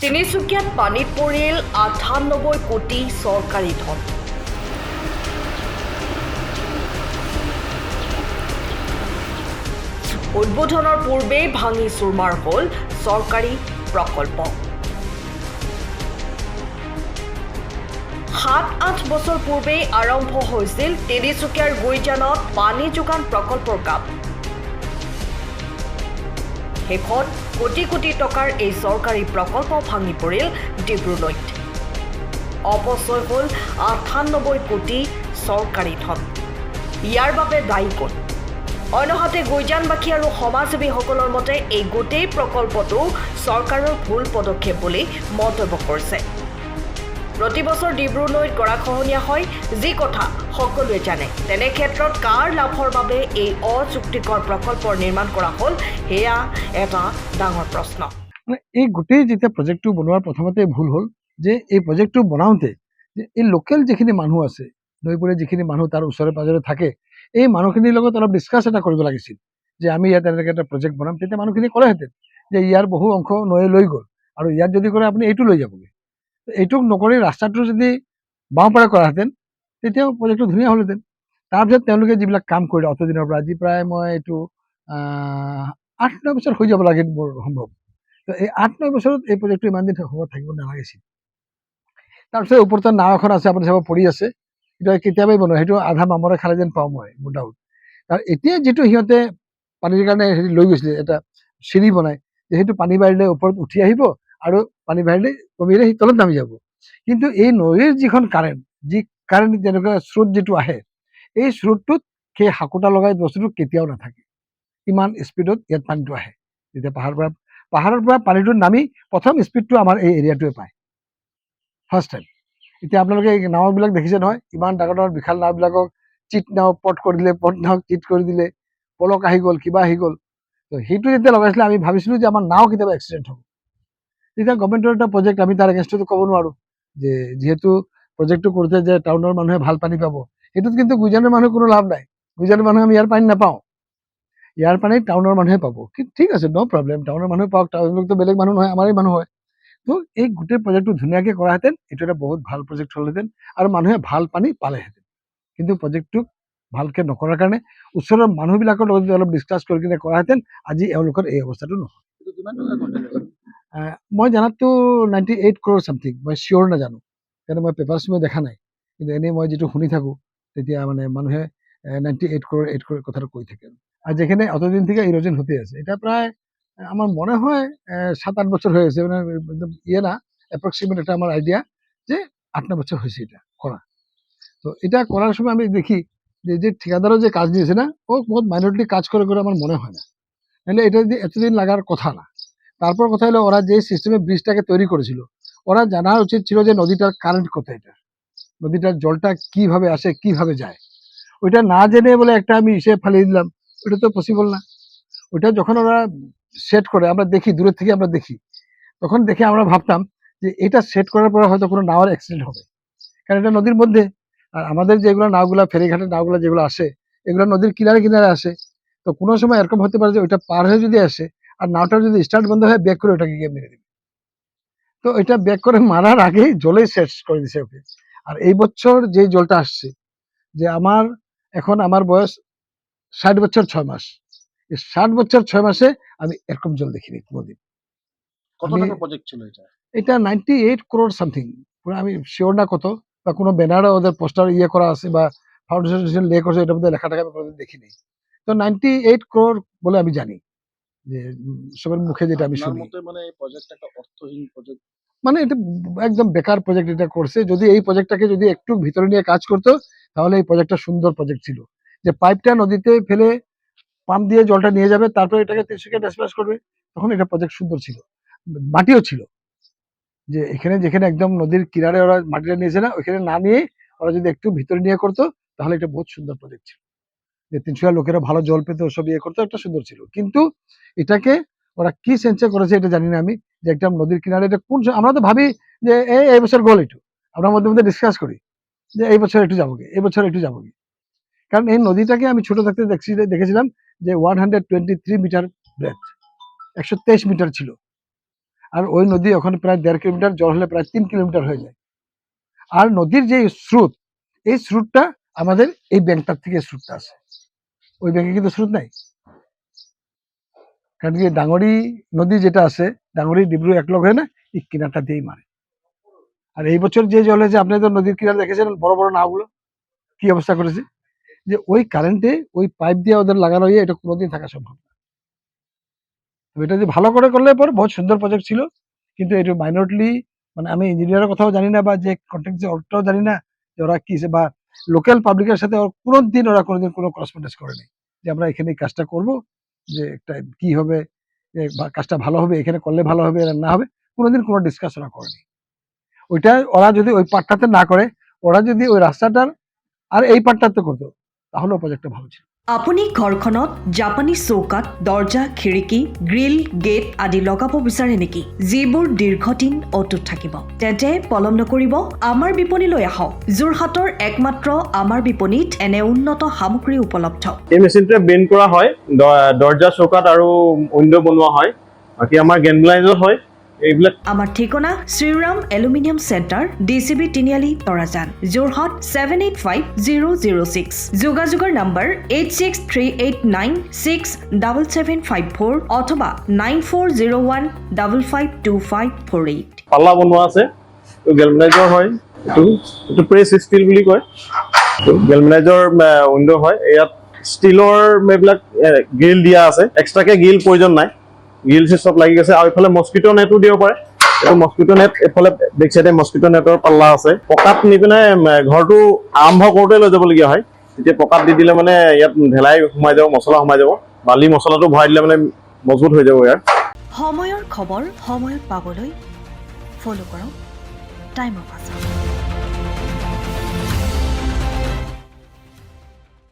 তিনিচুকীয়াত পানীত পৰিল ৯৮ কোটি চৰকাৰী ধন। উদ্বোধনৰ পূৰ্বেই ভাঙি চুৰমাৰ হ'ল চৰকাৰী প্ৰকল্প। ৭-৮ বছৰ পূৰ্বেই আৰম্ভ হৈছিল তিনিচুকীয়াৰ গুইজানত পানী যোগান প্ৰকল্পৰ কাম। শেষত কোটি কোটি টকাৰ এই চৰকাৰী প্ৰকল্প ভাঙি পৰিল ডিব্ৰুনৈত। অপচয় হ'ল ৯৮ কোটি চৰকাৰী ধন। ইয়াৰ বাবে দায়ী কোন? অন্যহাতে গুইজানবাসী আৰু সমাজসেৱীসকলৰ মতে এই গোটেই প্ৰকল্পটো চৰকাৰৰ ভুল পদক্ষেপ বুলি মন্তব্য কৰিছে। প্ৰতি বছৰ ডিব্ৰুনৈত গৰাখহনীয়া হয়, যি কথা সকলোৱে জানে। তেনে ক্ষেত্ৰত কাৰ লাভৰ বাবে এই অযুক্তিকৰ প্ৰকল্পৰ নিৰ্মাণ কৰা হ'ল, সেয়া এটা ডাঙৰ প্ৰশ্ন। এই গোটেই যেতিয়া প্ৰজেক্টটো বনোৱাৰ প্ৰথমতে ভুল হ'ল যে এই প্ৰজেক্টটো বনাওঁতে যে এই লোকেল যিখিনি মানুহ আছে, নৈপৰীয়া যিখিনি মানুহ তাৰ ওচৰে পাজৰে থাকে, এই মানুহখিনিৰ লগত অলপ ডিছকাছ এটা কৰিব লাগিছিল যে আমি ইয়াত এনেকৈ এটা প্ৰজেক্ট বনাম। তেতিয়া মানুহখিনি ক'লেহেঁতেন যে ইয়াৰ বহু অংশ নৈয়ে লৈ গ'ল আৰু ইয়াত যদি কৰে আপুনি এইটো লৈ যাবগৈ। এইটোক নকৰি ৰাস্তাটো যদি বাওঁপাৰে কৰাহেঁতেন তেতিয়াও প্ৰজেক্টটো ধুনীয়া হ'লহেঁতেন। তাৰপিছত তেওঁলোকে যিবিলাক কাম কৰিলে অতদিনৰ পৰা, আজি প্ৰায় মই এইটো ৮-৯ বছৰ হৈ যাব লাগে মোৰ সম্ভৱ। তো এই ৮-৯ বছৰত এই প্ৰজেক্টটো ইমান দিন থাকিব নালাগিছিল। তাৰপিছত ওপৰতে নাও এখন আছে, আপুনি চাব পৰি আছে, সেইটো কেতিয়াবাই বনোৱা, সেইটো আধা মামৰে খালে যেন পাওঁ মই মোৰ ডাউট। আৰু এতিয়া যিটো সিহঁতে পানীৰ কাৰণে হেৰি লৈ গৈছিলে, এটা চিৰি বনাই যে সেইটো পানী বাঢ়িলে ওপৰত উঠি আহিব আৰু পানী বাঢ়িলে কমিলে সেই তলত নামি যাব। কিন্তু এই নৈৰ যিখন কাৰেণ্ট যেনেকুৱা স্ৰোত যিটো আহে, এই স্ৰোতটোত সেই হাকোটা লগাই বস্তুটো কেতিয়াও নাথাকে। ইমান স্পীডত ইয়াত পানীটো আহে। যেতিয়া পাহাৰৰ পৰা পানীটো নামি প্ৰথম স্পীডটো আমাৰ এই এৰিয়াটোৱে পায় ফাৰ্ষ্ট টাইম। এতিয়া আপোনালোকে এই নাওবিলাক দেখিছে নহয়, ইমান ডাঙৰ ডাঙৰ বিশাল নাওবিলাকক চিট নাও পট কৰি দিলে, পট নাও চিট কৰি দিলে, পলক আহি গ'ল, কিবা আহি গ'ল। তো সেইটো যেতিয়া লগাইছিলে আমি ভাবিছিলোঁ যে আমাৰ নাও কেতিয়াবা এক্সিডেণ্ট হ'ব। তেতিয়া গভৰ্ণমেণ্টৰ এটা প্ৰজেক্ট, আমি তাৰ এগেইনষ্টতো ক'ব নোৱাৰোঁ যে যিহেতু প্ৰজেক্টটো কৰোঁতে যে টাউনৰ মানুহে ভাল পানী পাব, সেইটোত কিন্তু গুইজানৰ মানুহৰ কোনো লাভ নাই। গুইজানৰ মানুহে আমি ইয়াৰ পানী নাপাওঁ, ইয়াৰ পানী টাউনৰ মানুহে পাব। ঠিক আছে, ন' প্ৰব্লেম, টাউনৰ মানুহে পাওক, টাউনতো বেলেগ মানুহ নহয়, আমাৰেই মানুহ হয়। তো এই গোটেই প্ৰজেক্টটো ধুনীয়াকৈ কৰাহেঁতেন এইটো এটা বহুত ভাল প্ৰজেক্ট হ'লহেঁতেন আৰু মানুহে ভাল পানী পালেহেঁতেন। কিন্তু প্ৰজেক্টটোক ভালকৈ নকৰাৰ কাৰণে ওচৰৰ মানুহবিলাকৰ লগত যদি অলপ ডিছকাছ কৰি কিনে কৰাহেঁতেন আজি এওঁলোকৰ এই অৱস্থাটো নহয়। মই জানাততো 98 crore চামথিং, মই চিয়'ৰ নাজানো, কাৰণ মই পেপাৰছ মই দেখা নাই। কিন্তু এনেই মই যিটো শুনি থাকোঁ তেতিয়া মানে মানুহে 98 crore 8 crore কথাটো কৈ থাকে। আর যেখানে অতদিন থেকে ইরোজন হতে আছে, এটা প্রায় আমার মনে হয় 7-8 বছর হয়ে গেছে, মানে একদম ইয়ে না, অ্যাপ্রক্সিমেট এটা আমার আইডিয়া যে 8-9 বছর হয়েছে এটা করা। তো এটা করার সময় আমি দেখি যে ঠিকাদারও যে কাজ নিয়েছে না, ও বহুত মাইনরিটি কাজ করে করে আমার মনে হয় না, নাহলে এটা যদি এতদিন লাগার কথা না। তারপর কথা হলো ওরা যে সিস্টেমে ব্রিজটাকে তৈরি করেছিল, ওরা জানা উচিত ছিল যে নদীটার কারেন্ট কোথায়, এটা নদীটার জলটা কিভাবে আসে কিভাবে যায়। ওইটা না জেনে বলে একটা আমি ইসে ফালিয়ে দিলাম, ওটা তো পসিবল না। ওইটা যখন ওরা সেট করে আমরা দেখি, দূরের থেকে আমরা দেখি, তখন দেখে আমরা ভাবতাম যে এটা সেট করার পরে হয়তো কোনো নাওয়ার অ্যাক্সিডেন্ট হবে, কারণ এটা নদীর মধ্যে। আর আমাদের যেগুলো নাওগুলা, ফেরিঘাটের নাওগুলা যেগুলো আসে, এগুলো নদীর কিনারে কিনারে আসে। তো কোনো সময় এরকম হতে পারে যে ওইটা পার হয়ে যদি আসে আর নাওটা যদি স্টার্ট বন্ধ হয়ে ব্যাক করে ওটাকে গিয়ে মেরে দেবে। তো এটা ব্যাক করে মারার আগেই জলেই শেষ করে দিছে ওকে। আর এই বছর যে জলটা আসছে, যে এখন আমার বয়স 60 বছর 6 মাস, এই 60 বছর 6 মাসে আমি এরকম জল দেখিনি কোনোদিন। কত টাকা প্রজেক্ট ছিল এটা? এটা 98 crore সামথিং, আমি শিওর না কত, বা কোনো ব্যানারে ওদের পোস্টার ইয়ে করা আছে বা ফাউন্ডেশন লে করছে, এটার মধ্যে লেখা টাকা আমি কোনোদিন দেখিনি। তো 98 crore বলে আমি জানি, যে সবার মুখে যেটা আমি শুনি। মানে এই প্রজেক্ট একটা অর্থহীন প্রজেক্ট, মানে এটা একদম বেকার প্রজেক্ট এটা করছে। যদি এই প্রজেক্টটাকে যদি একটু ভিতরে নিয়ে কাজ করতো তাহলে এই প্রজেক্টটা সুন্দর প্রজেক্ট ছিল, যে পাইপটা নদীতে ফেলে পাম্প দিয়ে জলটা নিয়ে যাবে, তারপরে এটাকে তিনসুকিয়া ডিসপ্লেস করবে, তখন এটা প্রজেক্ট সুন্দর ছিল, মাটিও ছিল। যে এখানে যেখানে একদম নদীর কিনারে ওরা মাটিটা নিয়েছে না, ওইখানে না নিয়ে ওরা যদি একটু ভিতরে নিয়ে করতো তাহলে এটা বহুত সুন্দর প্রজেক্ট ছিল, যে তিনসুকিয়া লোকেরা ভালো জল পেতো, ওসব ইয়ে করতো, একটা সুন্দর ছিল। কিন্তু এটাকে ওরা কি সেন্সে করেছে এটা জানি না আমি, যে একদম নদীর কিনারে এটা কোন, আমরা তো ভাবি যে এই বছর গোল একটু, আমরা মধ্যে মধ্যে ডিসকাস করি যে এই বছর একটু যাবো, এই বছর একটু যাবো। কারণ এই নদীটাকে আমি ছোট থাকতে দেখেছিলাম যে 123 মিটার ব্রেথ, 123 মিটার ছিল। আর ওই নদী ওখানে প্রায় 1.5 কিলোমিটার, জল হলে প্রায় 3 কিলোমিটার হয়ে যায়। আর নদীর যে স্রোত, এই স্রোতটা আমাদের এই ব্যাংকটার থেকে স্রোতটা আসে, ওই ব্যাংকে কিন্তু স্রোত নাই। কারণ কি ডাঙরি নদী যেটা আছে, ডাঙরি ডিব্রু একলগ হয়ে না, এই কিনারটা দিয়েই মারে। আর এই বছর যে জল হয়েছে, আপনি তো নদীর কিনারে দেখেছেন বড় বড় নাওগুলো কি অবস্থা করেছে, যে ওই কারেন্টে ওই পাইপ দিয়ে ওদের লাগানো হয়ে এটা কোনোদিন থাকা সম্ভব না। তো এটা যে ভালো করে করলে পর বহুত সুন্দর প্রজেক্ট ছিল, কিন্তু এটা মাইনরলি, মানে আমি ইঞ্জিনিয়ারের কথাও জানি না, বা যে কন্ট্রাক্ট যে ওটাও জানি না যে ওরা কি, বা লোকাল পাবলিকের সাথে কোনোদিন ওরা কোনোদিন কোনো করসপন্ডেন্স করেনি যে আমরা এখানে এই কাজটা করব, যে একটা কি হবে, বা কাজটা ভালো হবে, এখানে করলে ভালো হবে না হবে, কোনোদিন কোনো ডিসকাস ওরা করেনি। ওইটা ওরা যদি ওই পার্টটাতে না করে, ওরা যদি ওই রাস্তাটার আর এই পার্টটাতে করতো, তাহলে প্রজেক্টটা ভালো ছিল। আপুনি ঘৰখনত জাপানী চৌকাত, দৰ্জা, খিৰিকী, গ্ৰিল, গেট আদি লগাব বিচাৰে নেকি, যিবোৰ দীৰ্ঘদিন অটুট থাকিব? তেন্তে পলম নকৰিব, আমাৰ বিপণীলৈ আহক। যোৰহাটৰ একমাত্ৰ আমাৰ বিপণীত এনে উন্নত সামগ্ৰী উপলব্ধ। এই মেচিনটোৱে বেণ্ড কৰা হয়, দৰ্জা, চৌকাত আৰু উইণ্ডো বনোৱা হয়। বাকী আমাৰ গেনব্লাইজত হয় এইবিলাক। আমাৰ ঠিকনা শ্ৰীৰাম এলুমিনিয়াম চেণ্টাৰ, DCB তিনিআলি, তৰাজান, যোৰহাট 785006। যোগাযোগৰ নম্বৰ 8638967754 অথবা 9401552548। পাল্লা বনোৱা আছে, গেলমেনাইজৰ হয়। এইটো প্ৰেছ ষ্টীল বুলি কয়। গেলমেনাইজৰ উইণ্ডো হয়। ইয়াত ষ্টীলৰ এইবিলাক গ্ৰিল দিয়া আছে, এক্সট্ৰাকে গ্ৰিল প্ৰয়োজন নাই, গ্ৰিল চব লাগি গৈছে। আৰু এইফালে মস্কিটো নেটো দিব পাৰে, এইটো মস্কিটো নেট, এইফালে বেক চাইডে মস্কিটো নেটৰ পাল্লা আছে। পকাত নি পিনে ঘৰটো আৰম্ভ কৰোঁতে লৈ যাবলগীয়া হয়, তেতিয়া পকাত দি দিলে মানে ইয়াত ঢেলাই সোমাই যাব, মছলা সোমাই যাব, বালি মছলাটো ভৰাই দিলে মানে মজবুত হৈ যাব ইয়াৰ। সময়ৰ খবৰ সময়ত পাবলৈ ফ'ল' কৰক টাইম অফ আছাম।